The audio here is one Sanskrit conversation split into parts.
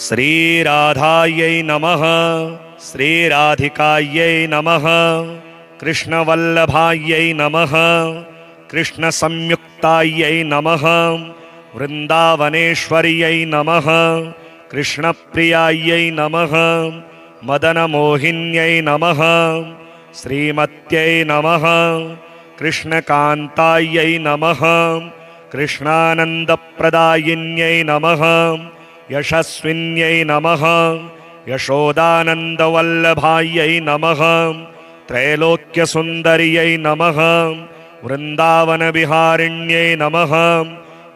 श्रीराधायै नमः। श्रीराधिकायै नमः। कृष्णवल्लभायै नमः। कृष्णसंयुक्तायै नमः। वृन्दावनेश्वर्यै नमः। कृष्णप्रियायै नमः। मदनमोहिन्यै नमः। श्रीमत्यै नमः। कृष्णकान्तायै नमः। कृष्णानन्दप्रदायिन्यै नमः। यशस्विन्यै नमः। यशोदानन्दवल्लभायै नमः। त्रैलोक्यसुन्दर्यै नमः। वृन्दावनविहारिण्यै नमः।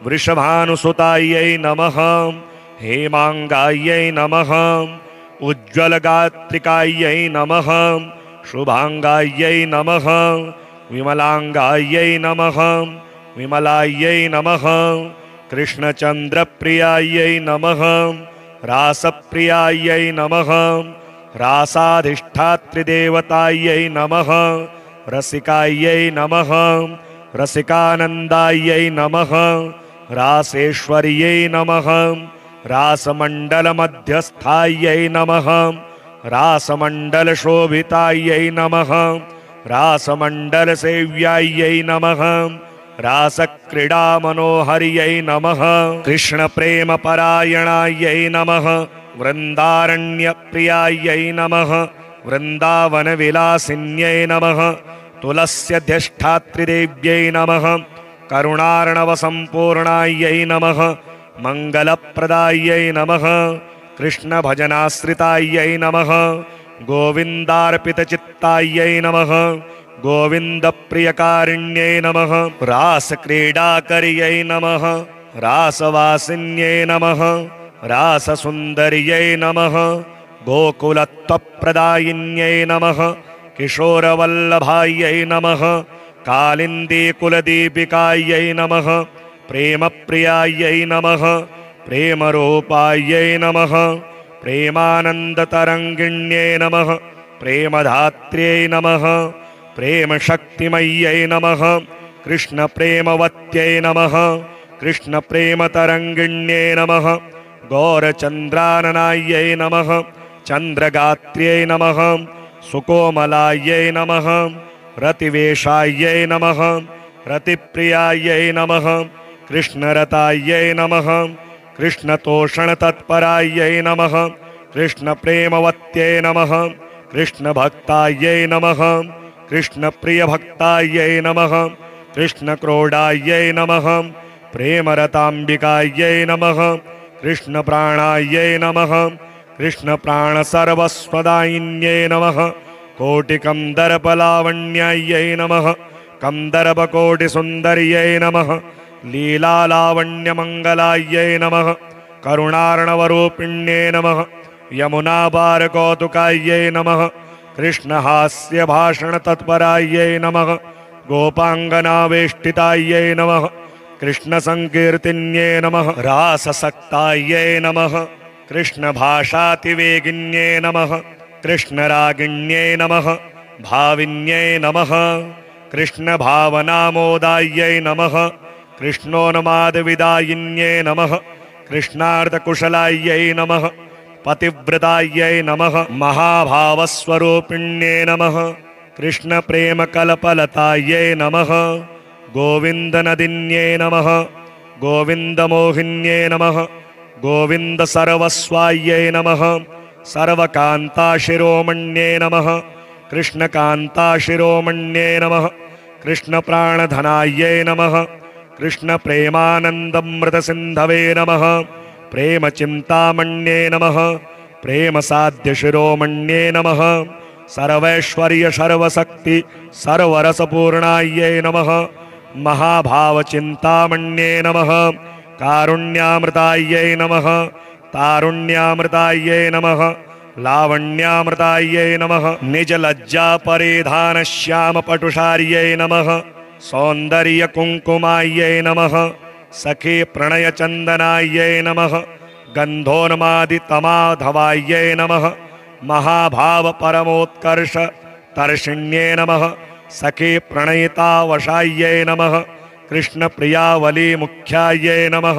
वृषभानुसुतायै नमः। हेमाङ्गायै नमः। उज्ज्वलगात्रिकायै नमः। शुभाङ्गायै नमः। विमलाङ्गायै नमः। विमलायै नमः। कृष्णचन्द्रप्रियायै नमः। रासप्रियायै नमः। रासाधिष्ठात्रिदेवतायै नमः। रसिकायै नमः। रसिकानन्दायै नमः। रासेश्वर्यै नमः। रासमण्डलमध्यस्थायै नमः। रासमण्डलशोभितायै नमः। रासमण्डलसेव्यायै नमः। रासक्रीडामनोहर्यै नमः। कृष्णप्रेमपरायणायै नमः। वृन्दारण्यप्रियायै नमः। वृन्दावनविलासिन्यै नमः। तुलस्यधिष्ठात्रिदेव्यै नमः। करुणार्णवसम्पूर्णायै नमः। मङ्गलप्रदायै नमः। कृष्णभजनाश्रितायै नमः। गोविन्दार्पितचित्तायै नमः। गोविन्दप्रियकारिण्यै नमः। रासक्रीडाकर्यै नमः। रासवासिन्यै नमः। राससुन्दर्यै नमः। गोकुलत्वप्रदायिन्यै नमः। किशोरवल्लभायै नमः। कालिन्दीकुलदीपिकायै नमः। प्रेमप्रियायै नमः। प्रेमरूपायै नमः। प्रेमानन्दतरङ्गिण्यै नमः। प्रेमधात्र्यै नमः। प्रेमशक्तिमय्यै नमः। कृष्णप्रेमवत्यै नमः। कृष्णप्रेमतरङ्गिण्यै नमः। गौरचन्द्राननायै नमः। चन्द्रगात्र्यै नमः। सुकोमलायै नमः। रतिवेशायै नमः। रतिप्रियायै नमः। कृष्णरतायै नमः। कृष्णतोषणतत्परायै नमः। कृष्णप्रेमवत्यै नमः। कृष्णभक्तायै नमः। कृष्णप्रियभक्तायै नमः। कृष्णक्रोडायै नमः। प्रेमरताम्बिकायै नमः। कृष्णप्राणायै नमः। कृष्णप्राणसर्वस्वदायिन्यै नमः। कोटिकन्दर्पलावण्यायै नमः। कन्दर्पकोटिसुन्दर्यै नमः। लीलालावण्यमङ्गलायै नमः। करुणार्णवरूपिण्यै नमः। यमुनापारकौतुकायै नमः। कृष्णहास्यभाषणतत्परायै नमः। गोपाङ्गनावेष्टितायै नमः। कृष्णसङ्कीर्तिन्यै नमः। राससक्तायै नमः। कृष्णभाषातिवेगिन्यै नमः। कृष्णरागिण्यै नमः। भाविन्यै नमः। कृष्णभावनामोदायै नमः। कृष्णोन्मादविदायिन्यै नमः। कृष्णार्धकुशलायै नमः। पतिव्रतायै नमः। महाभावस्वरूपिण्यै नमः। कृष्णप्रेमकल्पलतायै नमः। गोविन्दनदिन्यै नमः। गोविन्दमोहिन्यै नमः। गोविन्दसर्वस्वायै नमः। सर्वकान्ताशिरोमण्यै नमः। कृष्णकान्ताशिरोमण्यै नमः। कृष्णप्राणधनायै नमः। कृष्णप्रेमानन्दमृतसिन्धवे नमः। प्रेमचिन्तामण्ये नमः। प्रेमसाध्यशिरोमण्ये नमः। सर्वैश्वर्यसर्वशक्ति सर्वरसपूर्णायै नमः। महाभावचिन्तामण्ये नमः। कारुण्यामृतायै नमः। तारुण्यामृतायै नमः। लावण्यामृतायै नमः। निजलज्जापरिधानश्यामपटुषार्यै नमः। सौन्दर्यकुङ्कुमायै नमः। सखी प्रणयचन्दनायै नमः। गन्धोन्मादितमाधवायै नमः। महाभावपरमोत्कर्ष तर्षिण्यै नमः। सखी प्रणयितावशायै नमः। कृष्णप्रियावलीमुख्यायै नमः।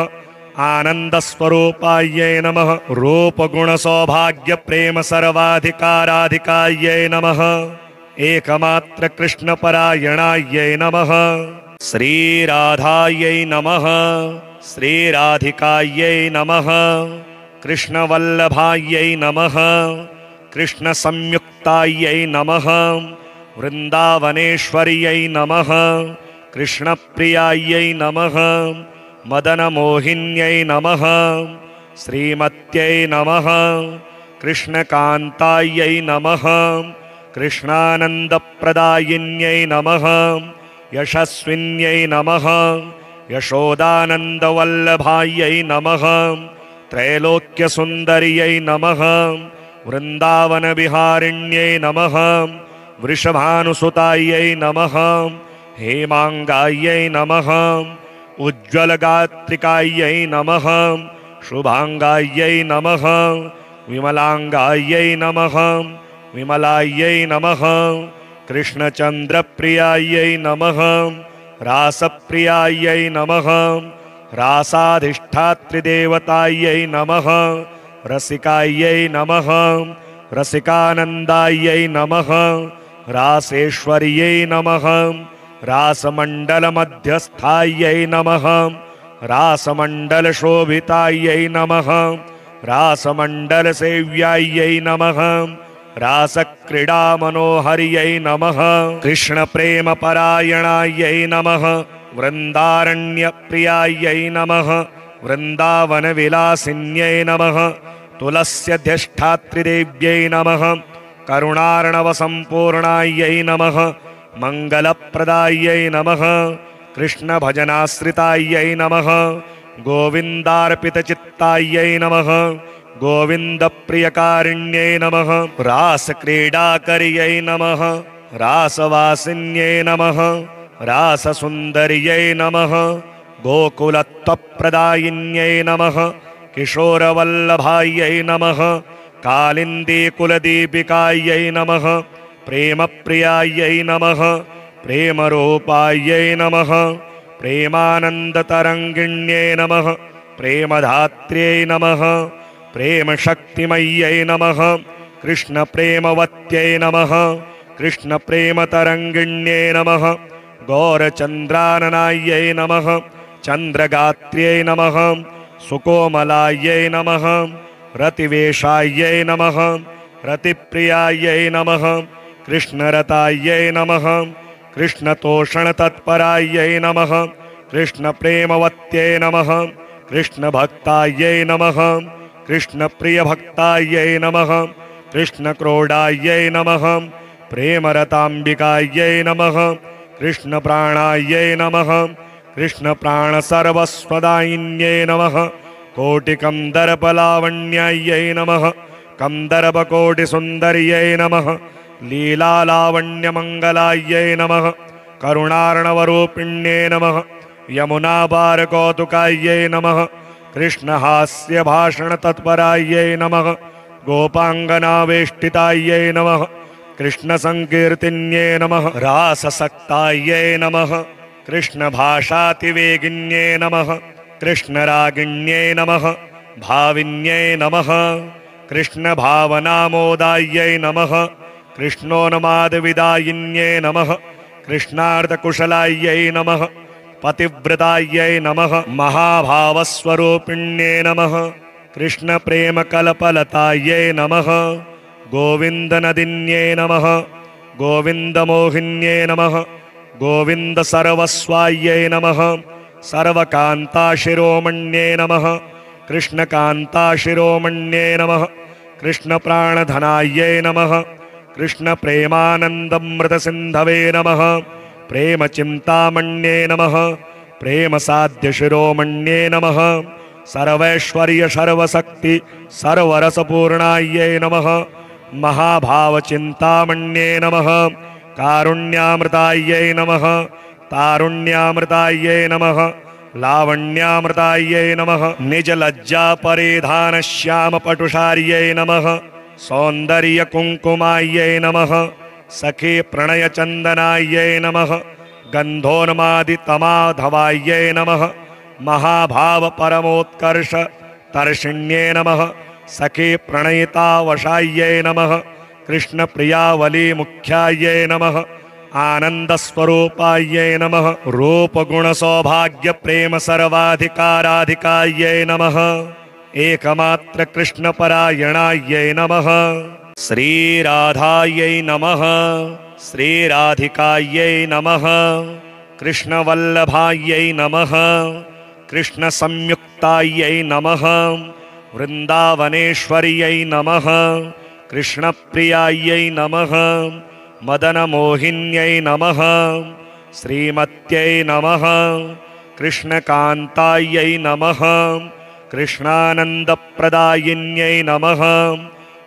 आनन्दस्वरूपायै नमः रूपगुणसौभाग्यप्रेम सर्वाधिकाराधिकायै नमः एकमात्रकृष्णपरायणायै नमः श्रीराधायै नमः श्रीराधिकायै नमः कृष्णवल्लभायै नमः कृष्णसंयुक्तायै नमः वृन्दावनेश्वर्यै नमः कृष्णप्रियायै नमः मदनमोहिन्यै नमः श्रीमत्यै नमः कृष्णकान्तायै नमः कृष्णानन्दप्रदायिन्यै नमः यशस्विन्यै नमः यशोदानन्दवल्लभायै नमः त्रैलोक्यसुन्दर्यै नमः वृन्दावनविहारिण्यै नमः वृषभानुसुतायै नमः हेमाङ्गायै नमः उज्ज्वलगात्रिकायै नमः शुभाङ्गायै नमः विमलाङ्गायै नमः विमलायै नमः कृष्णचन्द्रप्रियायै नमः रासप्रियायै नमः रासाधिष्ठात्रिदेवतायै नमः रसिकायै नमः रसिकानन्दायै नमः रासेश्वर्यै नमः रासमण्डलमध्यस्थायै नमः रासमण्डलशोभितायै नमः रासमण्डलसेव्यायै नमः रासक्रीडामनोहर्यै नमः कृष्णप्रेमपरायणायै नमः वृन्दारण्यप्रियायै नमः वृन्दावनविलासिन्यै नमः तुलस्यध्यष्ठात्रिदेव्यै नमः करुणार्णवसम्पूर्णायै नमः मङ्गलप्रदायै नमः कृष्णभजनाश्रितायै नमः गोविन्दार्पितचित्तायै नमः गोविन्दप्रियकारिण्यै नमः रासक्रीडाकर्यै नमः रासवासिन्यै नमः राससुन्दर्यै नमः गोकुलत्वप्रदायिन्यै नमः किशोरवल्लभायै नमः कालिन्दीकुलदीपिकायै नमः प्रेमप्रियायै नमः प्रेमरूपायै नमः प्रेमानन्दतरङ्गिण्यै नमः प्रेमधात्र्यै नमः प्रेमशक्तिमय्यै नमः कृष्णप्रेमवत्यै नमः कृष्णप्रेमतरङ्गिण्यै नमः गौरचन्द्राननायै नमः चन्द्रगात्र्यै नमः सुकोमलायै नमः रतिवेशायै नमः रतिप्रियायै नमः कृष्णरतायै नमः कृष्णतोषणतत्परायै नमः कृष्णप्रेमवत्यै नमः कृष्णभक्तायै नमः कृष्णप्रियभक्तायै नमः कृष्णक्रोडायै नमः प्रेमरताम्बिकायै नमः कृष्णप्राणायै नमः कृष्णप्राणसर्वस्वदायिन्यै नमः कोटिकन्दर्पलावण्यायै नमः कन्दर्पकोटिसुन्दर्यै नमः लीलालावण्यमङ्गलायै नमः करुणार्णवरूपिण्यै नमः यमुनापारकौतुकायै नमः कृष्णहास्यभाषणतत्परायै नमः गोपाङ्गनावेष्टितायै नमः कृष्णसङ्कीर्तिन्यै नमः राससक्तायै नमः कृष्णभाषातिवेगिन्यै नमः कृष्णरागिण्यै नमः भाविन्यै नमः कृष्णभावनामोदायै नमः कृष्णोन्मादविदायिन्यै नमः कृष्णार्धकुशलायै नमः पतिव्रतायै नमः महाभावस्वरूपिण्यै नमः कृष्णप्रेमकल्पलतायै नमः गोविन्दनदिन्यै नमः गोविन्दमोहिन्यै नमः गोविन्दसर्वस्वायै नमः सर्वकान्ताशिरोमण्यै नमः कृष्णकान्ताशिरोमण्यै नमः कृष्णप्राणधनायै नमः कृष्णप्रेमानन्दमृतसिन्धवे नमः प्रेमचिन्तामण्ये नमः प्रेमसाध्यशिरोमण्ये नमः सर्वैश्वर्यसर्वशक्ति सर्वरसपूर्णायै नमः महाभावचिन्तामण्ये नमः कारुण्यामृतायै नमः तारुण्यामृतायै नमः लावण्यामृतायै नमः निजलज्जापरिधानश्यामपटुषार्यै नमः सौन्दर्यकुङ्कुमायै नमः सखी प्रणयचन्दनायै नमः गन्धोन्मादितमाधवायै नमः महाभाव परमोत्कर्ष तर्षिण्ये नमः सखी प्रणयितावशायै नमः कृष्णप्रियावली मुख्यायै नमः आनन्दस्वरूपायै नमः रूपगुणसौभाग्य प्रेम सर्वाधिकाराधिकायै नमः एकमात्र कृष्णपरायणायै नमः श्रीराधायै नमः श्रीराधिकायै नमः कृष्णवल्लभायै नमः कृष्णसंयुक्तायै नमः वृन्दावनेश्वर्यै नमः कृष्णप्रियायै नमः मदनमोहिन्यै नमः श्रीमत्यै नमः कृष्णकान्तायै नमः कृष्णानन्दप्रदायिन्यै नमः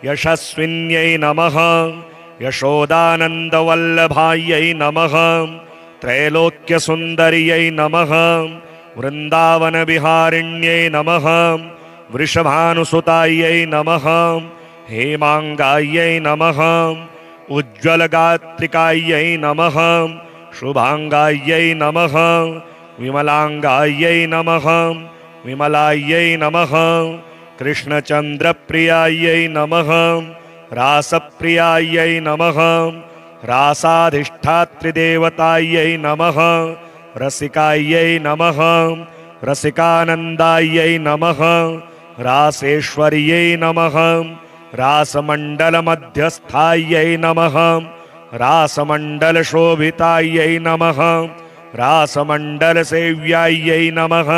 यशस्विन्यै नमः यशोदानन्दवल्लभायै नमः त्रैलोक्यसुन्दर्यै नमः वृन्दावनविहारिण्यै नमः वृषभानुसुतायै नमः हेमाङ्गायै नमः उज्ज्वलगात्रिकायै नमः शुभाङ्गायै नमः विमलाङ्गायै नमः विमलायै नमः कृष्णचन्द्रप्रियायै नमः रासप्रियायै नमः रासाधिष्ठात्रिदेवतायै नमः रसिकायै नमः रसिकानन्दायै नमः रासेश्वर्यै नमः रासमण्डलमध्यस्थायै नमः रासमण्डलशोभितायै नमः रासमण्डलसेव्यायै नमः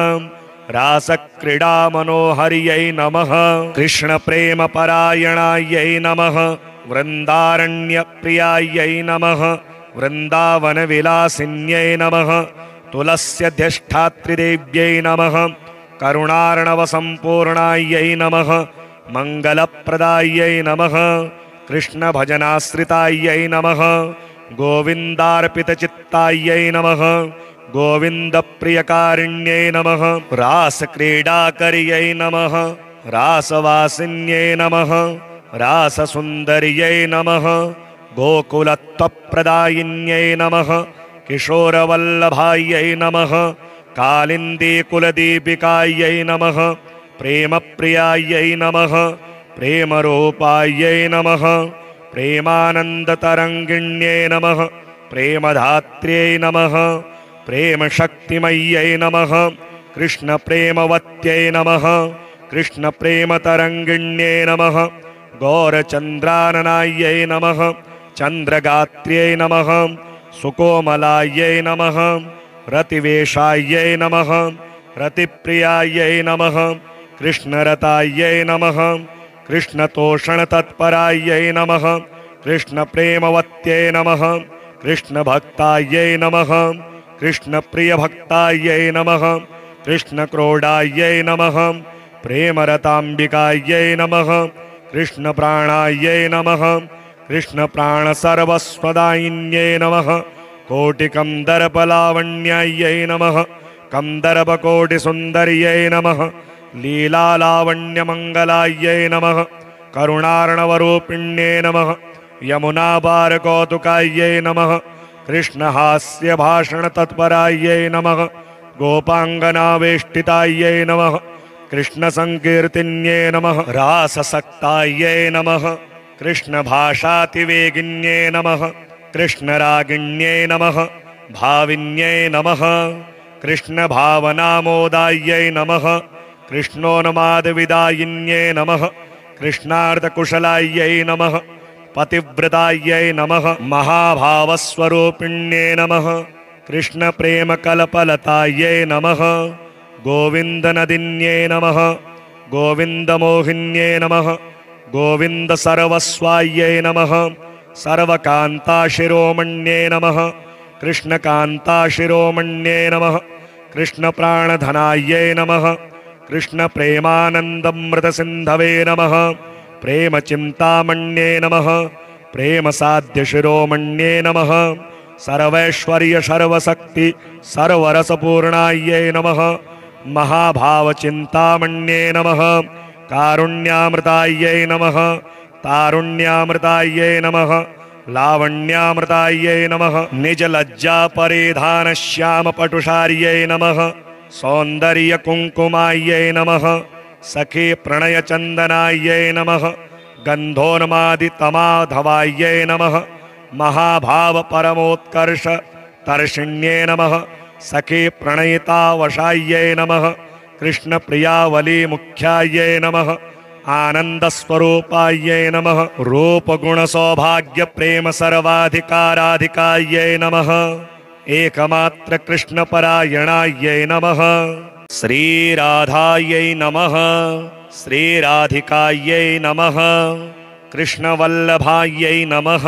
रासक्रीडामनोहर्यै नमः कृष्णप्रेमपरायणायै नमः वृन्दारण्यप्रियायै नमः वृन्दावनविलासिन्यै नमः तुलस्यधिष्ठात्रिदेव्यै नमः करुणार्णवसम्पूर्णायै नमः मङ्गलप्रदायै नमः कृष्णभजनाश्रितायै नमः गोविन्दार्पितचित्तायै नमः गोविन्दप्रियकारिण्यै नमः रासक्रीडाकर्यै नमः रासवासिन्यै नमः राससुन्दर्यै नमः गोकुलत्वप्रदायिन्यै नमः किशोरवल्लभायै नमः कालिन्दीकुलदीपिकायै नमः प्रेमप्रियायै नमः प्रेमरूपायै नमः प्रेमानन्दतरङ्गिण्यै नमः प्रेमधात्र्यै नमः प्रेमशक्तिमय्यै नमः कृष्णप्रेमवत्यै नमः कृष्णप्रेमतरङ्गिण्यै नमः गौरचन्द्राननायै नमः चन्द्रगात्र्यै नमः सुकोमलायै नमः रतिवेशायै नमः रतिप्रियायै नमः कृष्णरतायै नमः कृष्णतोषणतत्परायै नमः कृष्णप्रेमवत्यै नमः कृष्णभक्तायै नमः कृष्णप्रियभक्तायै नमः कृष्णक्रोडायै नमः प्रेमरताम्बिकायै नमः कृष्णप्राणायै नमः कृष्णप्राणसर्वस्वदायिन्यै नमः कोटिकन्दर्पलावण्यायै नमः कन्दर्पकोटिसुन्दर्यै नमः लीलालावण्यमङ्गलायै नमः करुणार्णवरूपिण्यै नमः यमुनापारकौतुकायै नमः कृष्णहास्यभाषणतत्परायै नमः गोपाङ्गनावेष्टितायै नमः कृष्णसङ्कीर्तिन्यै नमः राससक्तायै नमः कृष्णभाषातिवेगिन्यै नमः कृष्णरागिण्यै नमः भाविन्यै नमः कृष्णभावनामोदायै नमः कृष्णोन्मादविदायिन्यै नमः कृष्णार्धकुशलायै नमः पतिव्रतायै नमः महाभावस्वरूपिण्यै नमः कृष्णप्रेमकल्पलतायै नमः गोविन्दनदिन्यै नमः गोविन्दमोहिन्यै नमः गोविन्दसर्वस्वायै नमः सर्वकान्ताशिरोमण्यै नमः कृष्णकान्ताशिरोमण्यै नमः कृष्णप्राणधनायै नमः कृष्णप्रेमानन्दमृतसिन्धवे नमः प्रेमचिन्तामण्ये नमः प्रेमसाध्यशिरोमण्ये नमः सर्वैश्वर्यसर्वशक्ति सर्वरसपूर्णायै नमः महाभावचिन्तामण्ये नमः कारुण्यामृतायै नमः तारुण्यामृतायै नमः लावण्यामृतायै नमः निजलज्जापरिधानश्यामपटुशार्यै नमः सौन्दर्यकुङ्कुमायै नमः सखी प्रणयचन्दनायै नमः गन्धोन्मादितमाधवायै नमः महाभावपरमोत्कर्ष तर्षिण्यै नमः सखी प्रणयितावशायै नमः कृष्णप्रियावलीमुख्यायै नमः आनन्दस्वरूपायै नमः रूपगुणसौभाग्यप्रेम सर्वाधिकाराधिकायै नमः एकमात्र कृष्णपरायणायै नमः श्रीराधायै नमः श्रीराधिकायै नमः कृष्णवल्लभायै नमः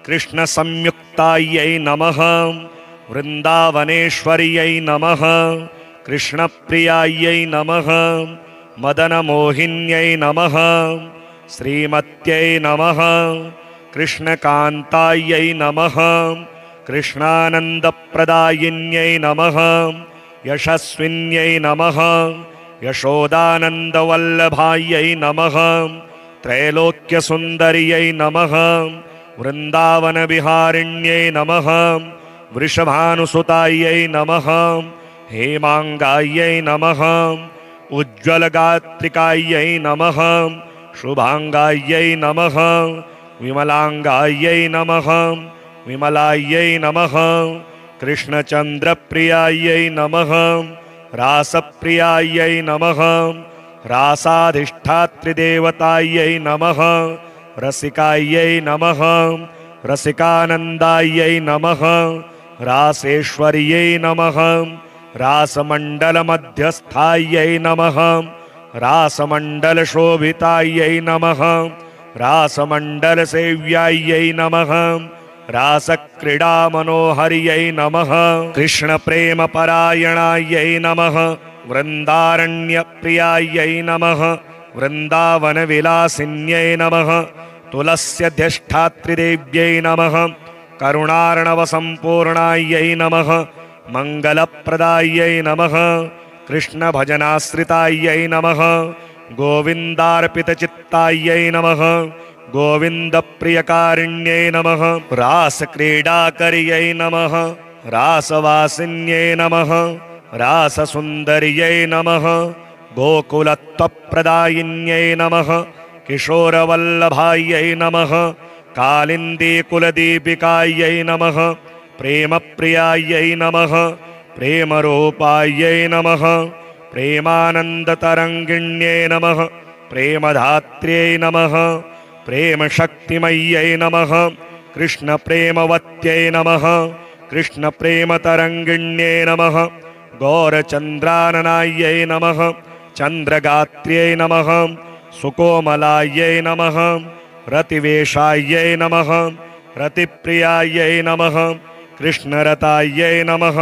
कृष्णसंयुक्तायै नमः वृन्दावनेश्वर्यै नमः कृष्णप्रियायै नमः मदनमोहिन्यै नमः श्रीमत्यै नमः कृष्णकान्तायै नमः कृष्णानन्दप्रदायिन्यै नमः यशस्विन्यै नमः यशोदानन्दवल्लभायै नमः त्रैलोक्यसुन्दर्यै नमः वृन्दावनविहारिण्यै नमः वृषभानुसुतायै नमः हेमाङ्गायै नमः उज्ज्वलगात्रिकायै नमः शुभाङ्गायै नमः विमलाङ्गायै नमः विमलायै नमः कृष्णचन्द्रप्रियायै नमः रासप्रियायै नमः रासाधिष्ठात्रिदेवतायै नमः रसिकायै नमः रसिकानन्दायै नमः रासेश्वर्यै नमः रासमण्डलमध्यस्थायै नमः रासमण्डलशोभितायै नमः रासमण्डलसेव्यायै नमः रासक्रीडामनोहर्यै नमः कृष्णप्रेमपरायणायै नमः वृन्दारण्यप्रियायै नमः वृन्दावनविलासिन्यै नमः तुलस्यधिष्ठात्रिदेव्यै नमः करुणार्णवसम्पूर्णायै नमः मङ्गलप्रदायै नमः कृष्णभजनाश्रितायै नमः गोविन्दार्पितचित्तायै नमः गोविन्दप्रियकारिण्यै नमः रासक्रीडाकर्यै नमः रासवासिन्यै नमः राससुन्दर्यै नमः गोकुलत्वप्रदायिन्यै नमः किशोरवल्लभायै नमः कालिन्दीकुलदीपिकायै नमः प्रेमप्रियायै नमः प्रेमरूपायै नमः प्रेमानन्दतरङ्गिण्यै नमः प्रेमधात्र्यै नमः प्रेमशक्तिमय्यै नमः कृष्णप्रेमवत्यै नमः कृष्णप्रेमतरङ्गिण्यै नमः गौरचन्द्राननायै नमः चन्द्रगात्र्यै नमः सुकोमलायै नमः रतिवेशायै नमः रतिप्रियायै नमः कृष्णरतायै नमः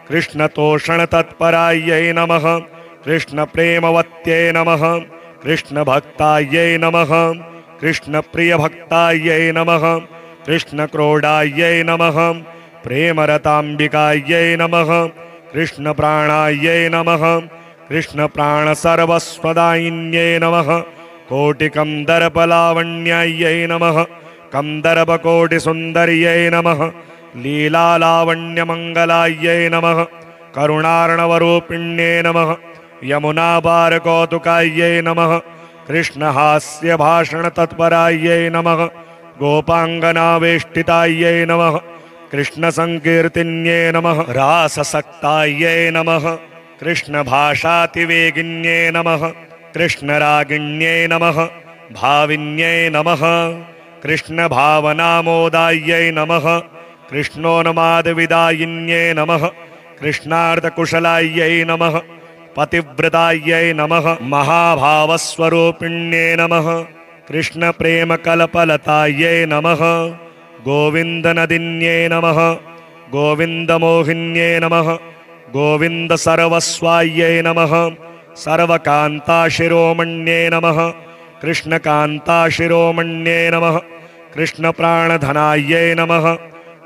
कृष्णतोषणतत्परायै नमः कृष्णप्रेमवत्यै नमः कृष्णभक्तायै नमः कृष्णप्रियभक्तायै नमः कृष्णक्रोडायै नमः प्रेमरताम्बिकायै नमः कृष्णप्राणायै नमः कृष्णप्राणसर्वस्वदायिन्यै नमः कोटिकन्दर्पलावण्यायै नमः कन्दर्पकोटिसुन्दर्यै नमः लीलालावण्यमङ्गलायै नमः करुणार्णवरूपिण्यै नमः यमुनापारकौतुकायै नमः कृष्णहास्यभाषणतत्परायै नमः गोपाङ्गनावेष्टितायै नमः कृष्णसङ्कीर्तिन्यै नमः राससक्तायै नमः कृष्णभाषातिवेगिन्यै नमः कृष्णरागिण्यै नमः भाविन्यै नमः कृष्णभावनामोदायै नमः कृष्णोन्मादविदायिन्यै नमः कृष्णार्धकुशलायै नमः पतिव्रतायै नमः महाभावस्वरूपिण्यै नमः कृष्णप्रेमकल्पलतायै नमः गोविन्दनदिन्यै नमः गोविन्दमोहिन्यै नमः गोविन्दसर्वस्वायै नमः सर्वकान्ताशिरोमण्यै नमः कृष्णकान्ताशिरोमण्यै नमः कृष्णप्राणधनायै नमः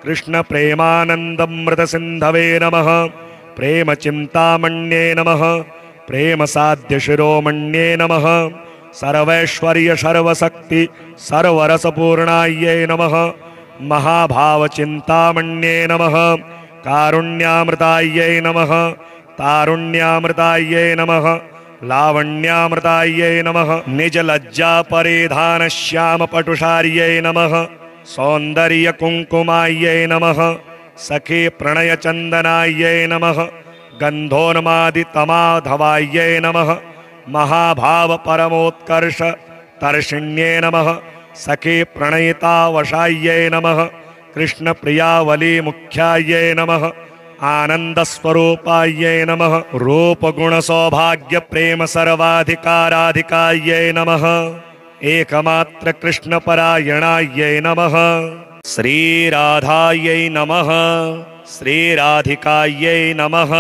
कृष्णप्रेमानन्दमृतसिन्धवे नमः प्रेमचिन्तामण्ये नमः प्रेमसाध्यशिरोमण्ये नमः सर्वैश्वर्यसर्वशक्ति सर्वरसपूर्णायै नमः महाभावचिन्तामण्ये नमः कारुण्यामृतायै नमः तारुण्यामृतायै नमः लावण्यामृतायै नमः निजलज्जापरिधानश्यामपटुषार्यै नमः सौन्दर्यकुङ्कुमायै नमः सखी प्रणयचन्दनायै नमः गन्धोन्मादितमाधवायै नमः महाभावपरमोत्कर्ष तर्षिण्यै नमः सखी प्रणयितावशायै नमः कृष्णप्रियावलीमुख्यायै नमः आनन्दस्वरूपायै नमः रूपगुणसौभाग्यप्रेम सर्वाधिकाराधिकायै नमः एकमात्र कृष्णपरायणायै नमः श्रीराधायै नमः श्रीराधिकायै नमः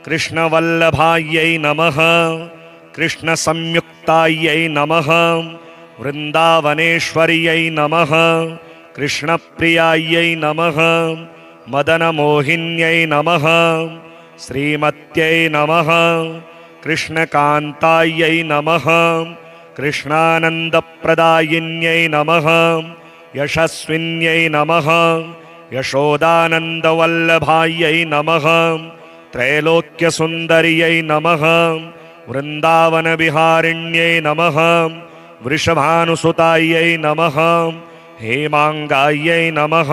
कृष्णवल्लभायै नमः कृष्णसंयुक्तायै नमः वृन्दावनेश्वर्यै नमः कृष्णप्रियायै नमः मदनमोहिन्यै नमः श्रीमत्यै नमः कृष्णकान्तायै नमः कृष्णानन्दप्रदायिन्यै नमः यशस्विन्यै नमः यशोदानन्दवल्लभायै नमः त्रैलोक्यसुन्दर्यै नमः वृन्दावनविहारिण्यै नमः वृषभानुसुतायै नमः हेमाङ्गायै नमः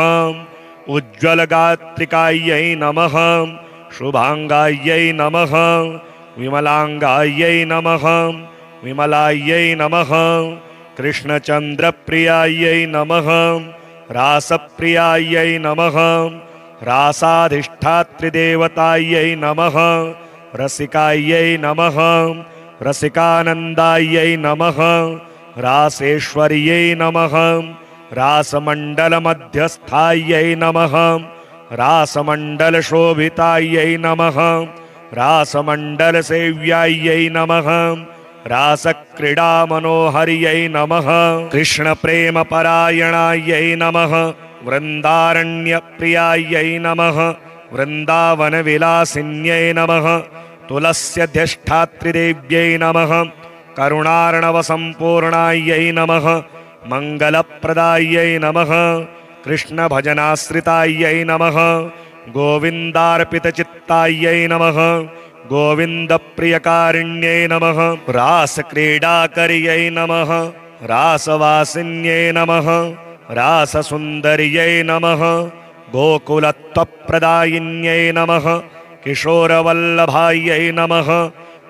उज्ज्वलगात्रिकायै नमः शुभाङ्गायै नमः विमलाङ्गायै नमः विमलायै नमः कृष्णचन्द्रप्रियायै नमः रासप्रियायै नमः रासाधिष्ठात्रिदेवतायै नमः रसिकायै नमः रसिकानन्दायै नमः रासेश्वर्यै नमः रासमण्डलमध्यस्थायै नमः रासमण्डलशोभितायै नमः रासमण्डलसेव्यायै नमः रासक्रीडामनोहर्यै नमः कृष्णप्रेमपरायणायै नमः वृन्दारण्यप्रियायै नमः वृन्दावनविलासिन्यै नमः तुलस्यध्यष्ठात्रिदेव्यै नमः करुणार्णवसम्पूर्णायै नमः मङ्गलप्रदायै नमः कृष्णभजनाश्रितायै नमः गोविन्दार्पितचित्तायै नमः गोविन्दप्रियकारिण्यै नमः रासक्रीडाकर्यै नमः रासवासिन्यै नमः राससुन्दर्यै नमः गोकुलत्वप्रदायिन्यै नमः किशोरवल्लभायै नमः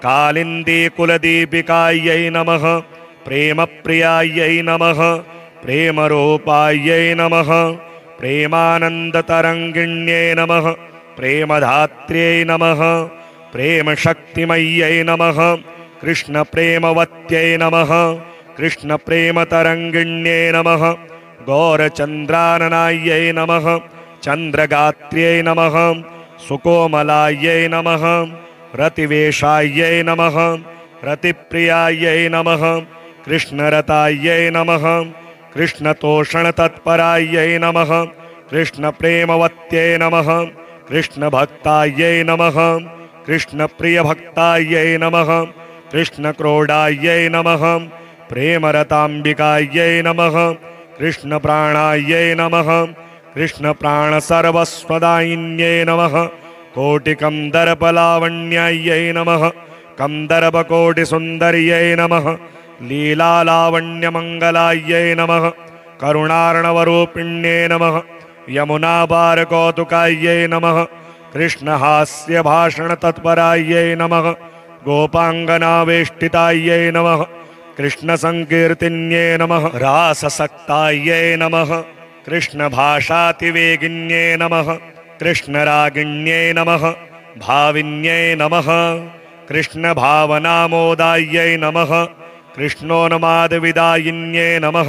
कालिन्दीकुलदीपिकायै नमः प्रेमप्रियायै नमः प्रेमरूपायै नमः प्रेमानन्दतरङ्गिण्यै नमः प्रेमधात्र्यै नमः प्रेमशक्तिमय्यै नमः कृष्णप्रेमवत्यै नमः कृष्णप्रेमतरङ्गिण्यै नमः गौरचन्द्राननायै नमः चन्द्रगात्र्यै नमः सुकोमलायै नमः रतिवेशायै नमः रतिप्रियायै नमः कृष्णरतायै नमः कृष्णतोषणतत्परायै नमः कृष्णप्रेमवत्यै नमः कृष्णभक्तायै नमः कृष्णप्रियभक्तायै नमः कृष्णक्रोडायै नमः प्रेमरताम्बिकायै नमः कृष्णप्राणायै नमः कृष्णप्राणसर्वस्वदायिन्यै नमः कोटिकन्दर्पलावण्यायै नमः कन्दर्पकोटिसुन्दर्यै नमः लीलालावण्यमङ्गलायै नमः करुणार्णवरूपिण्यै नमः यमुनापारकौतुकायै नमः कृष्णहास्यभाषणतत्परायै नमः गोपाङ्गनावेष्टितायै नमः कृष्णसङ्कीर्तिन्यै नमः राससक्तायै नमः कृष्णभाषातिवेगिन्यै नमः कृष्णरागिण्यै नमः भाविन्यै नमः कृष्णभावनामोदायै नमः कृष्णोन्मादविदायिन्यै नमः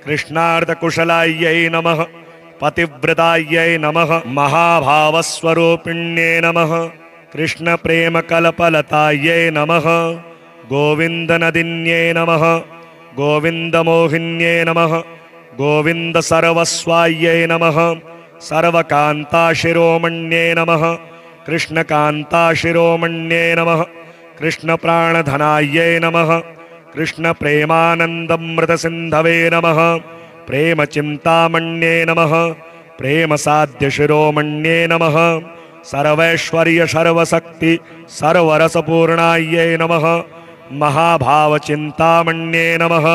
कृष्णार्धकुशलायै नमः पतिव्रतायै नमः महाभावस्वरूपिण्यै नमः कृष्णप्रेमकल्पलतायै नमः गोविन्दनदिन्यै नमः गोविन्दमोहिन्यै नमः गोविन्दसर्वस्वायै नमः सर्वकान्ताशिरोमण्यै नमः कृष्णकान्ताशिरोमण्यै नमः कृष्णप्राणधनायै नमः कृष्णप्रेमानन्दमृतसिन्धवे नमः प्रेमचिन्तामण्ये नमः प्रेमसाध्यशिरोमण्ये नमः सर्वैश्वर्य सर्वशक्ति सर्वरसपूर्णायै नमः। महाभावचिन्तामण्ये नमः।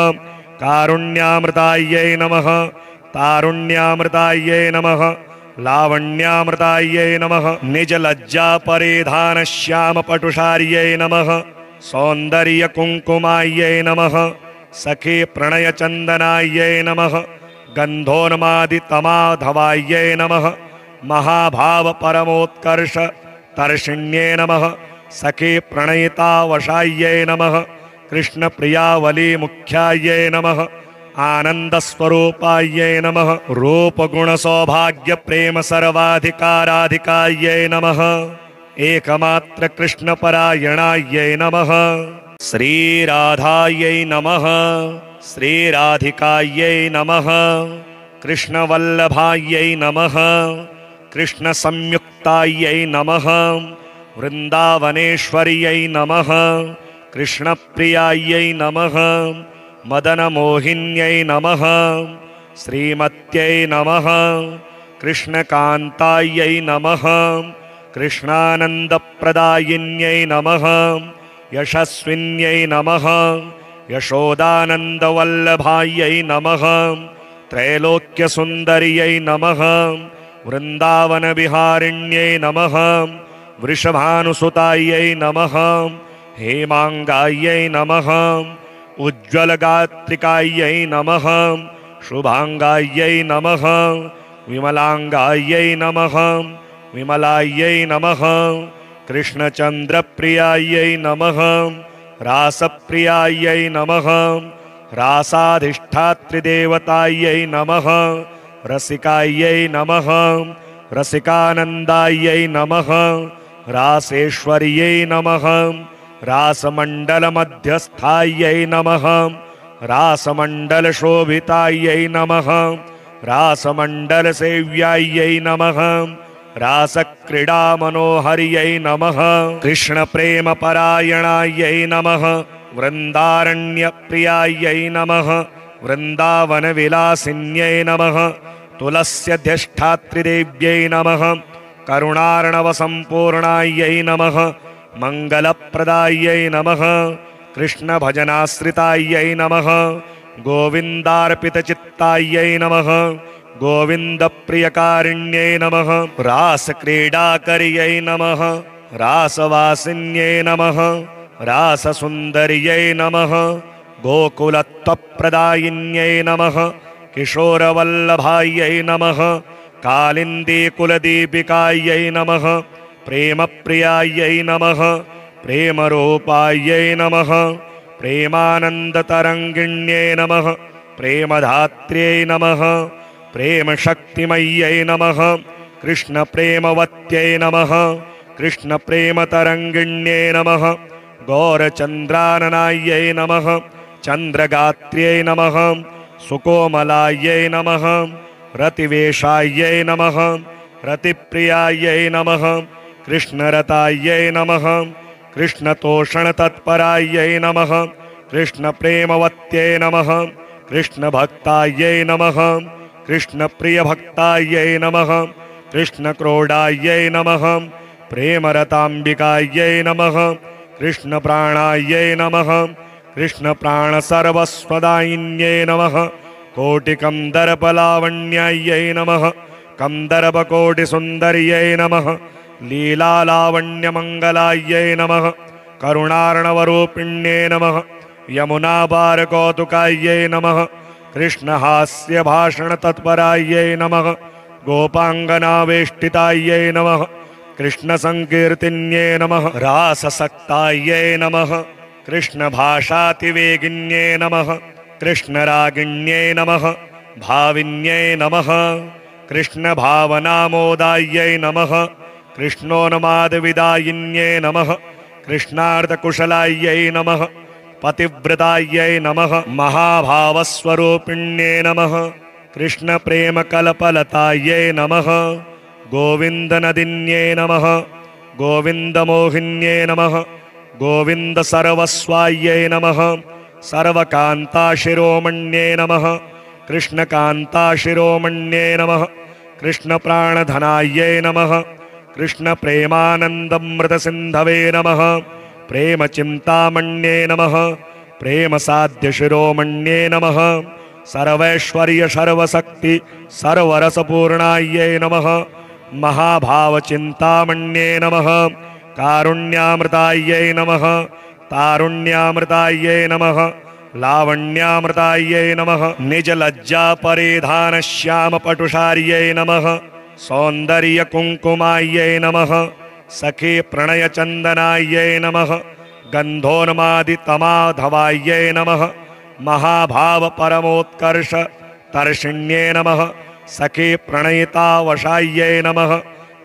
कारुण्यामृतायै नमः। तारुण्यामृतायै नमः। लावण्यामृतायै नमः। निजलज्जा परिधानश्यामपटुषार्यै नमः। सौन्दर्यकुङ्कुमायै नमः। सखी प्रणयचन्दनायै नमः। गन्धोन्मादितमाधवायै नमः। महाभाव परमोत्कर्ष तर्षिण्ये नमः। सखी प्रणयितावशायै नमः। कृष्णप्रियावली मुख्यायै नमः। आनन्दस्वरूपायै नमः। रूपगुणसौभाग्य प्रेम सर्वाधिकाराधिकायै नमः। एकमात्र कृष्णपरायणायै नमः। श्रीराधायै नमः। श्रीराधिकायै नमः। कृष्णवल्लभायै नमः। कृष्णसंयुक्तायै नमः। वृन्दावनेश्वर्यै नमः। कृष्णप्रियायै नमः। मदनमोहिन्यै नमः। श्रीमत्यै नमः। कृष्णकान्तायै नमः। कृष्णानन्दप्रदायिन्यै नमः। यशस्विन्यै नमः। यशोदानन्दवल्लभायै नमः। त्रैलोक्यसुन्दर्यै नमः। वृन्दावनविहारिण्यै नमः। वृषभानुसुतायै नमः। हेमाङ्गायै नमः। उज्ज्वलगात्रिकायै नमः। शुभाङ्गायै नमः। विमलाङ्गायै नमः। विमलायै नमः। कृष्णचन्द्रप्रियायै नमः। रासप्रियायै नमः। रासाधिष्ठात्रिदेवतायै नमः। रसिकायै नमः। रसिकानन्दायै नमः। रासेश्वर्यै नमः। रासमण्डलमध्यस्थायै नमः। रासमण्डलशोभितायै नमः। रासमण्डलसेव्यायै नमः। रासक्रीडामनोहर्यै नमः। कृष्णप्रेमपरायणायै नमः। वृन्दारण्यप्रियायै नमः। वृन्दावनविलासिन्यै नमः। तुलस्यधिष्ठात्रिदेव्यै नमः। करुणार्णवसम्पूर्णायै नमः। मङ्गलप्रदायै नमः। कृष्णभजनाश्रितायै नमः। गोविन्दार्पितचित्तायै नमः। गोविन्दप्रियकारिण्यै नमः। रासक्रीडाकर्यै नमः। रासवासिन्यै नमः। राससुन्दर्यै नमः। गोकुलत्वप्रदायिन्यै नमः। किशोरवल्लभायै नमः। कालिन्दीकुलदीपिकायै नमः। प्रेमप्रियायै नमः। प्रेमरूपायै नमः। प्रेमानन्दतरङ्गिण्यै नमः। प्रेमधात्र्यै नमः। प्रेमशक्तिमय्यै नमः। कृष्णप्रेमवत्यै नमः। कृष्णप्रेमतरङ्गिण्यै नमः। गौरचन्द्राननायै नमः। चन्द्रगात्र्यै नमः। सुकोमलायै नमः। रतिवेशायै नमः। रतिप्रियायै नमः। कृष्णरतायै नमः। कृष्णतोषणतत्परायै नमः। कृष्णप्रेमवत्यै नमः। कृष्णभक्तायै नमः। कृष्णप्रियभक्तायै नमः। कृष्णक्रोडायै नमः। प्रेमरताम्बिकायै नमः। कृष्णप्राणायै नमः। कृष्णप्राणसर्वस्वदायिन्यै नमः। कोटिकन्दर्पलावण्यायै नमः। कन्दर्पकोटिसुन्दर्यै नमः। लीलालावण्यमङ्गलायै नमः। करुणार्णवरूपिण्यै नमः। यमुनापारकौतुकायै नमः। कृष्णहास्यभाषणतत्परायै नमः। गोपाङ्गनावेष्टितायै नमः। कृष्णसङ्कीर्तिन्यै नमः। राससक्तायै नमः। कृष्णभाषातिवेगिन्यै नमः। कृष्णरागिण्यै नमः। भाविन्यै नमः। कृष्णभावनामोदायै नमः। कृष्णोन्मादविदायिन्यै नमः। कृष्णार्धकुशलायै नमः। पतिव्रतायै नमः। महाभावस्वरूपिण्यै नमः। कृष्णप्रेमकल्पलतायै नमः। गोविन्दनदिन्यै नमः। गोविन्दमोहिन्यै नमः। गोविन्दसर्वस्वायै नमः। सर्वकान्ताशिरोमण्यै नमः। कृष्णकान्ताशिरोमण्यै नमः। कृष्णप्राणधनायै नमः। कृष्ण प्रेमानन्दमृतसिन्धवे नमः प्रेम चिन्तामण्ये नमः प्रेम साध्य शिरोमण्ये नमः सर्वैश्वर्य सर्वशक्ति सर्वरसपूर्णायै नमः महाभाव चिन्तामण्ये नमः कारुण्यामृतायै नमः तारुण्यामृतायै नमः लावण्यामृतायै नमः निज लज्जा परिधान श्याम पटुषार्यै नमः सौन्दर्य कुङ्कुमायै नमः सखी प्रणय चन्दनायै नमः गन्धोन्मादि तमाधवायै नमः महाभाव परमोत्कर्ष तर्षिण्ये नमः सखी प्रणयितावशायै नमः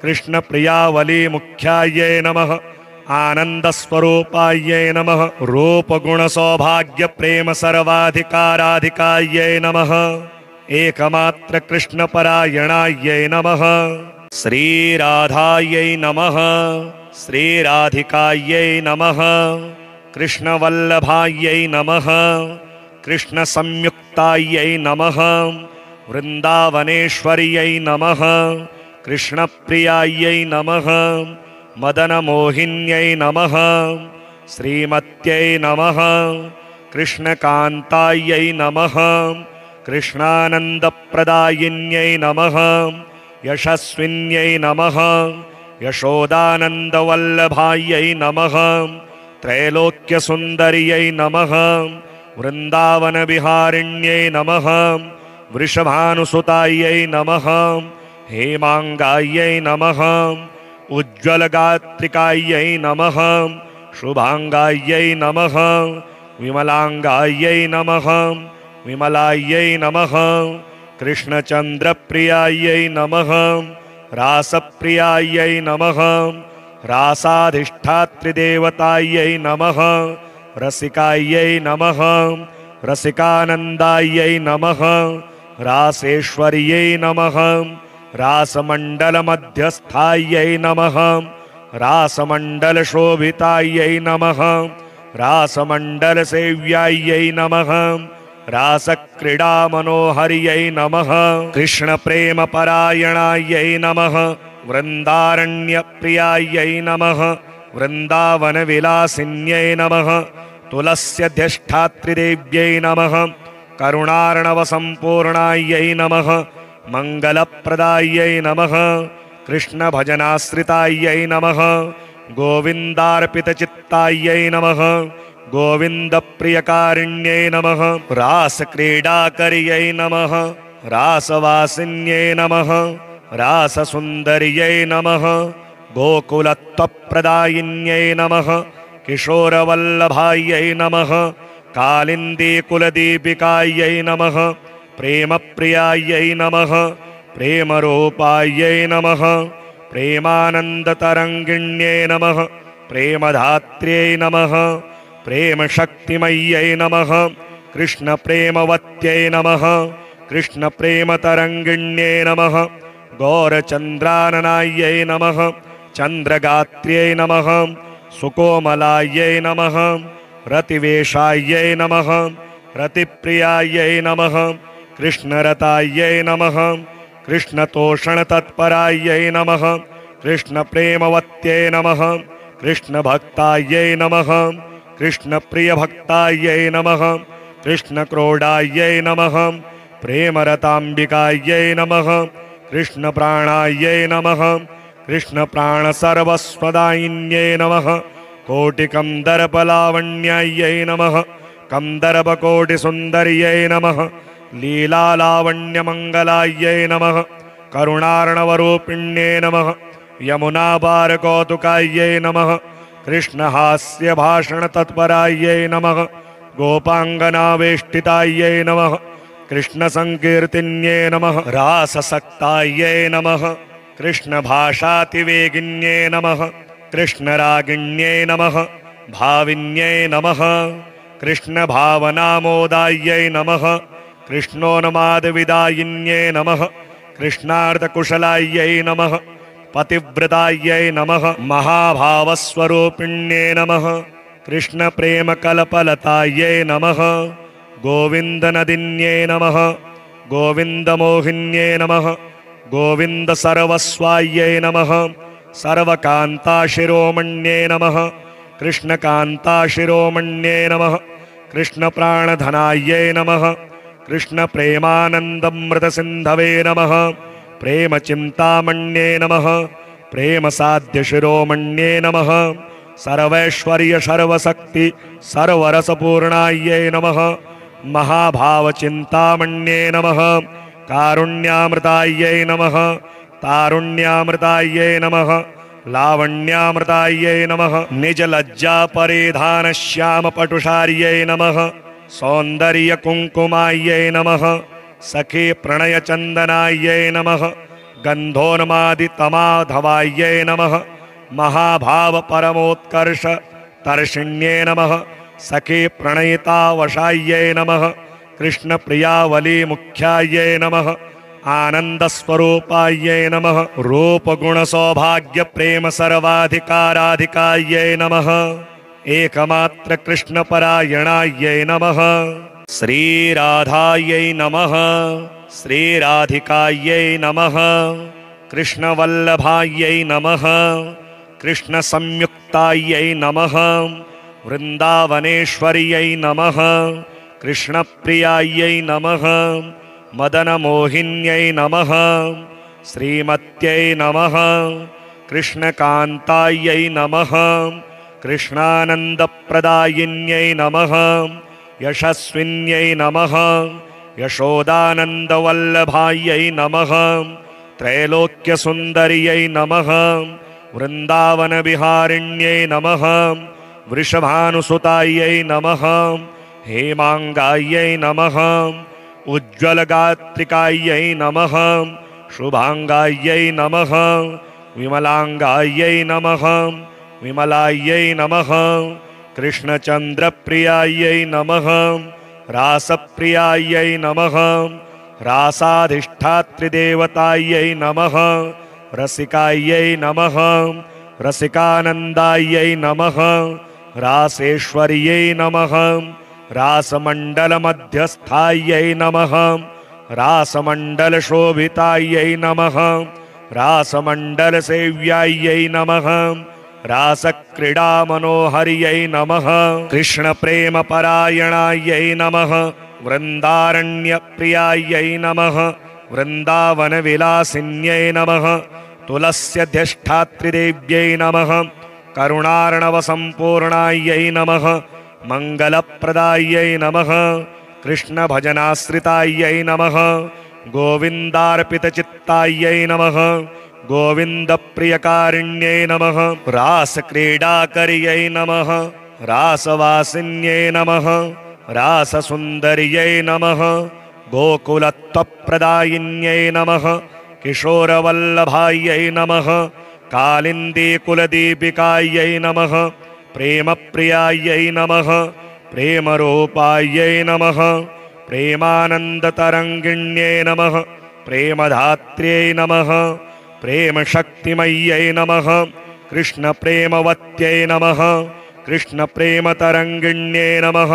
कृष्ण प्रियावली मुख्यायै नमः आनन्दस्वरूपायै नमः रूप गुण सौभाग्य प्रेम सर्वाधिकाराधिकायै नमः एकमात्र कृष्ण परायणायै नमः श्रीराधायै नमः श्रीराधिकायै नमः कृष्णवल्लभायै नमः कृष्ण संयुक्तायै नमः वृन्दावनेश्वर्यै नमः कृष्णप्रियायै नमः मदनमोहिन्यै नमः श्रीमत्यै नमः कृष्णकान्तायै नमः कृष्णानन्दप्रदायिन्यै नमः यशस्विन्यै नमः यशोदानन्दवल्लभायै नमः त्रैलोक्यसुन्दर्यै नमः वृन्दावनविहारिण्यै नमः वृषभानुसुतायै नमः हेमाङ्गायै नमः उज्ज्वलगात्रिकायै नमः शुभाङ्गायै नमः विमलाङ्गायै नमः विमलायै नमः कृष्णचन्द्रप्रियायै नमः रासप्रियायै नमः रासाधिष्ठात्रिदेवतायै नमः रसिकायै नमः रसिकानन्दायै नमः रासेश्वर्यै नमः रासमण्डलमध्यस्थायै नमः रासमण्डलशोभितायै नमः रासमण्डलसेव्यायै नमः रासक्रीडामनोहर्यै नमः कृष्णप्रेमपरायणायै नमः वृन्दारण्यप्रियायै नमः वृन्दावनविलासिन्यै नमः तुलस्यधिष्ठात्रिदेव्यै नमः करुणार्णवसम्पूर्णायै नमः मङ्गलप्रदायै नमः कृष्णभजनाश्रितायै नमः गोविन्दार्पितचित्तायै नमः गोविन्दप्रियकारिण्यै नमः रासक्रीडाकर्यै नमः रासवासिन्यै नमः राससुन्दर्यै नमः गोकुलत्वप्रदायिन्यै नमः किशोरवल्लभायै नमः कालिन्दीकुलदीपिकायै नमः प्रेमप्रियायै नमः प्रेमरूपायै नमः प्रेमानन्दतरङ्गिण्यै नमः प्रेमधात्र्यै नमः प्रेमशक्तिमय्यै नमः कृष्णप्रेमवत्यै नमः कृष्णप्रेमतरङ्गिण्यै नमः गौरचन्द्राननायै नमः चन्द्रगात्र्यै नमः सुकोमलायै नमः रतिवेशायै नमः रतिप्रियायै नमः कृष्णरतायै नमः कृष्णतोषणतत्परायै नमः कृष्णप्रेमवत्यै नमः कृष्णभक्तायै नमः कृष्णप्रियभक्तायै नमः कृष्णक्रोडायै नमः प्रेमरताम्बिकायै नमः कृष्णप्राणायै नमः कृष्णप्राणसर्वस्वदायिन्यै नमः कोटिकन्दर्पलावण्यायै नमः कन्दर्पकोटिसुन्दर्यै नमः लीलालावण्यमङ्गलायै नमः करुणार्णवरूपिण्यै नमः यमुनापारकौतुकायै नमः कृष्णहास्यभाषणतत्परायै नमः गोपाङ्गनावेष्टितायै नमः कृष्णसङ्कीर्तिन्यै नमः राससक्तायै नमः कृष्णभाषातिवेगिन्यै नमः कृष्णरागिण्यै नमः भाविन्यै नमः कृष्णभावनामोदायै नमः कृष्णोन्मादविदायिन्यै नमः कृष्णार्धकुशलायै नमः पतिव्रतायै नमः महाभावस्वरूपिण्यै नमः कृष्णप्रेमकल्पलतायै नमः गोविन्दनदिन्यै नमः गोविन्दमोहिन्यै नमः गोविन्दसर्वस्वायै नमः सर्वकान्ताशिरोमण्ये नमः कृष्णकान्ताशिरोमण्ये नमः कृष्णप्राणधनायै नमः कृष्णप्रेमानन्दमृतसिन्धवे नमः प्रेमचिन्तामण्ये नमः प्रेमसाध्यशिरोमण्ये नमः सर्वैश्वर्य सर्वशक्ति सर्वरसपूर्णायै नमः महाभावचिन्तामण्ये नमः कारुण्यामृतायै नमः तारुण्यामृतायै नमः लावण्यामृतायै नमः निजलज्जापरिधानश्यामपटुषार्यै नमः सौन्दर्यकुङ्कुमायै नमः सखी प्रणयचन्दनायै नमः गन्धोन्मादितमाधवायै नमः महाभावपरमोत्कर्ष तर्षिण्ये नमः सखी प्रणयितावशायै नमः कृष्णप्रियावलीमुख्यायै नमः आनन्दस्वरूपायै नमः रूपगुणसौभाग्यप्रेम सर्वाधिकाराधिकायै नमः एकमात्र कृष्णपरायणायै नमः श्रीराधायै नमः श्रीराधिकायै नमः कृष्णवल्लभायै नमः कृष्णसंयुक्तायै नमः वृन्दावनेश्वर्यै नमः कृष्णप्रियायै नमः मदनमोहिन्यै नमः श्रीमत्यै नमः कृष्णकान्तायै नमः कृष्णानन्दप्रदायिन्यै नमः यशस्विन्यै नमः यशोदानन्दवल्लभायै नमः त्रैलोक्यसुन्दर्यै नमः वृन्दावनविहारिण्यै नमः वृषभानुसुतायै नमः हेमाङ्गायै नमः उज्ज्वलगात्रिकायै नमः शुभाङ्गायै नमः विमलाङ्गायै नमः विमलायै नमः कृष्णचन्द्रप्रियायै नमः रासप्रियायै नमः रासाधिष्ठात्रिदेवतायै नमः रसिकायै नमः रसिकानन्दायै नमः रासेश्वर्यै नमः रासमण्डलमध्यस्थायै नमः रासमण्डलशोभितायै नमः रासमण्डलसेव्यायै नमः रासक्रीडामनोहर्यै नमः कृष्णप्रेमपरायणायै नमः वृन्दारण्यप्रियायै नमः वृन्दावनविलासिन्यै नमः तुलस्यध्यष्ठात्रिदेव्यै नमः करुणार्णवसम्पूर्णायै नमः मङ्गलप्रदायै नमः कृष्णभजनाश्रितायै नमः गोविन्दार्पितचित्तायै नमः गोविन्दप्रियकारिण्यै नमः रासक्रीडाकर्यै नमः रासवासिन्यै नमः राससुन्दर्यै नमः गोकुलत्वप्रदायिन्यै नमः किशोरवल्लभायै नमः कालिन्दीकुलदीपिकायै नमः प्रेमप्रियायै नमः प्रेमरूपायै नमः प्रेमानन्दतरङ्गिण्यै नमः प्रेमधात्र्यै नमः प्रेमशक्तिमय्यै नमः कृष्णप्रेमवत्यै नमः कृष्णप्रेमतरङ्गिण्यै नमः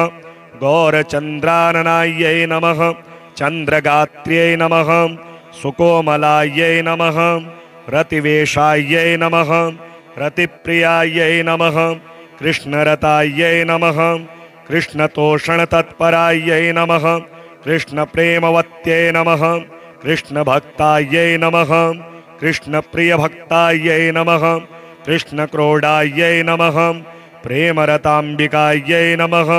गौरचन्द्राननायै नमः चन्द्रगात्र्यै नमः सुकोमलायै नमः रतिवेशायै नमः रतिप्रियायै नमः कृष्णरतायै नमः कृष्णतोषणतत्परायै नमः कृष्णप्रेमवत्यै नमः कृष्णभक्तायै नमः कृष्णप्रियभक्तायै नमः कृष्णक्रोडायै नमः प्रेमरताम्बिकायै नमः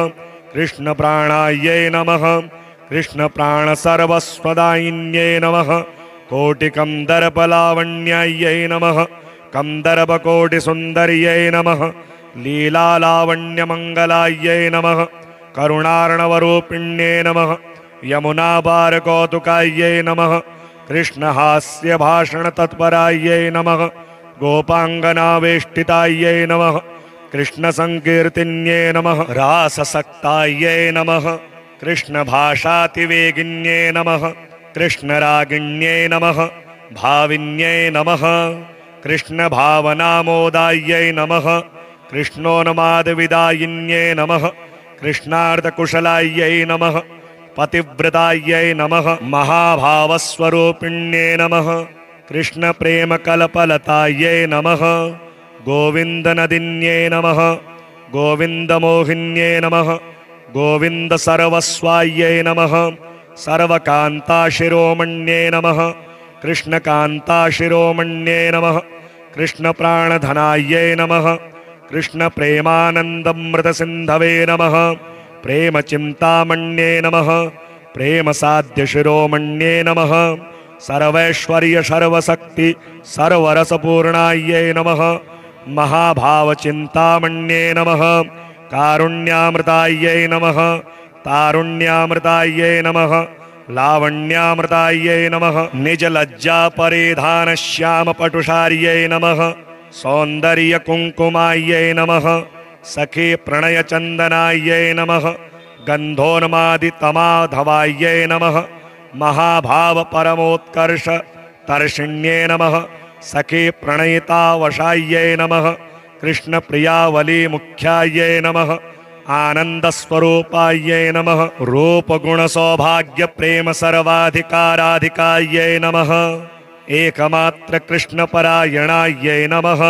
कृष्णप्राणायै नमः कृष्णप्राणसर्वस्वदायिन्यै नमः कोटिकन्दर्पलावण्यायै नमः कन्दर्पकोटिसुन्दर्यै नमः लीलालावण्यमङ्गलायै नमः करुणार्णवरूपिण्यै नमः यमुनापारकौतुकायै नमः कृष्णहास्यभाषणतत्परायै नमः गोपाङ्गनावेष्टितायै नमः कृष्णसङ्कीर्तिन्यै नमः राससक्तायै नमः कृष्णभाषातिवेगिन्यै नमः कृष्णरागिण्यै नमः भाविन्यै नमः कृष्णभावनामोदायै नमः कृष्णोन्मादविदायिन्यै नमः कृष्णार्धकुशलायै नमः पतिव्रतायै नमः महाभावस्वरूपिण्यै नमः कृष्णप्रेमकल्पलतायै नमः गोविन्दनदिन्यै नमः गोविन्दमोहिन्यै नमः गोविन्दसर्वस्वायै नमः सर्वकान्ताशिरोमण्यै नमः कृष्णकान्ताशिरोमण्यै नमः कृष्णप्राणधनायै नमः कृष्णप्रेमानन्दमृतसिन्धवे नमः प्रेमचिन्तामण्यै नमः प्रेमसाध्यशिरोमण्यै नमः सर्वैश्वर्य सर्वशक्ति सर्वरसपूर्णायै नमः महाभावचिन्तामण्यै नमः कारुण्यामृतायै नमः तारुण्यामृतायै नमः लावण्यामृतायै नमः निजलज्जापरिधानश्यामपटुषार्यै नमः सौन्दर्यकुङ्कुमायै नमः सखी प्रणयचन्दनायै नमः गन्धोन्मादितमाधवायै नमः महाभावपरमोत्कर्ष तर्षिण्यै नमः सखी प्रणयितावशायै नमः कृष्णप्रियावलीमुख्यायै नमः आनन्दस्वरूपायै नमः रूपगुणसौभाग्यप्रेम सर्वाधिकाराधिकायै नमः एकमात्र कृष्णपरायणायै नमः।